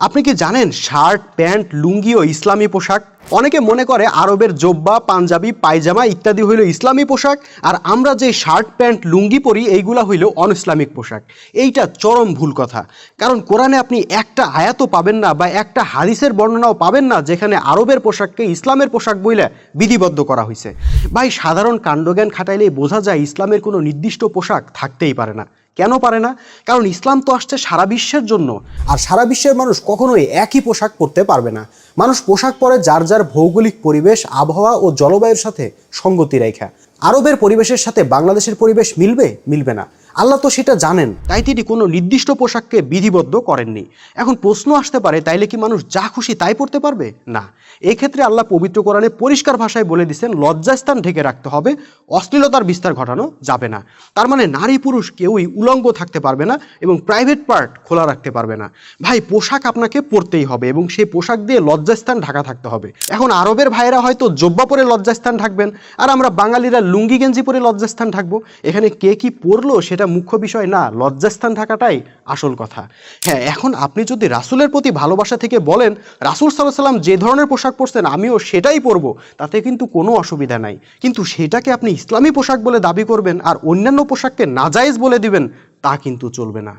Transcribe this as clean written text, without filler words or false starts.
আপনি কি জানেন শার্ট, প্যান্ট, লুঙ্গি ও ইসলামী পোশাক? অনেকে মনে করে আরবের জোব্বা, পাঞ্জাবি, পায়জামা ইত্যাদি হইল ইসলামী পোশাক, আর আমরা যে শার্ট, প্যান্ট, লুঙ্গি পরি এইগুলা হইল অন ইসলামিক পোশাক। এইটা চরম ভুল কথা। কারণ কোরআনে আপনি একটা আয়াতও পাবেন না বা একটা হাদিসের বর্ণনাও পাবেন না যেখানে আরবের পোশাককে ইসলামের পোশাক বইলে বিধিবদ্ধ করা হয়েছে। ভাই, সাধারণ কাণ্ডজ্ঞান খাটাইলেই বোঝা যায় ইসলামের কোনো নির্দিষ্ট পোশাক থাকতেই পারে না। কেন পারে না? কারণ ইসলাম তো আসছে সারা বিশ্বের জন্য, আর সারা বিশ্বের মানুষ কখনোই একই পোশাক পরতে পারবে না। মানুষ পোশাক পরে যার যার ভৌগোলিক পরিবেশ, আবহাওয়া ও জলবায়ুর সাথে সঙ্গতি রেখা। আরবের পরিবেশের সাথে বাংলাদেশের পরিবেশ মিলবে না। আল্লাহ তো সেটা জানেন, তাই তিনি কোনো নির্দিষ্ট পোশাককে বিধিবদ্ধ করেননি। এখন প্রশ্ন আসতে পারে, তাইলে কি মানুষ যা খুশি তাই পরতে পারবে? না। এক্ষেত্রে আল্লাহ পবিত্র কোরআনে পরিষ্কার ভাষায় বলে দিয়েছেন, লজ্জাস্থান ঢেকে রাখতে হবে, অশ্লীলতার বিস্তার ঘটানো যাবে না। তার মানে নারী পুরুষ কেউই উলঙ্গ থাকতে পারবে না এবং প্রাইভেট পার্ট খোলা রাখতে পারবে না। ভাই, পোশাক আপনাকে পরতেই হবে এবং সেই পোশাক দিয়ে লজ্জাস্থান ঢাকা থাকতে হবে। এখন আরবের ভাইয়েরা হয়তো জব্বা পরে লজ্জাস্থান ঢাকবেন, আর আমরা বাঙালিরা লুঙ্গি গেঞ্জি পরে লজ্জাস্থান ঢাকবো। এখানে কে কি পরলো সেটা মুখ্য বিষয় না, লজ্জাস্থান ঢাকাটাই আসল কথা। হ্যাঁ, এখন আপনি যদি রাসূলের প্রতি ভালোবাসা থেকে বলেন, রাসূল সাল্লাল্লাহু আলাইহি ওয়াসাল্লাম যে ধরনের পোশাক পরছেন আমিও সেটাই পরবো, তাতে কিন্তু কোনো অসুবিধা নাই। কিন্তু সেটাকে আপনি ইসলামী পোশাক বলে দাবি করবেন আর অন্যান্য পোশাককে নাজায়েজ বলে দিবেন, তা কিন্তু চলবে না।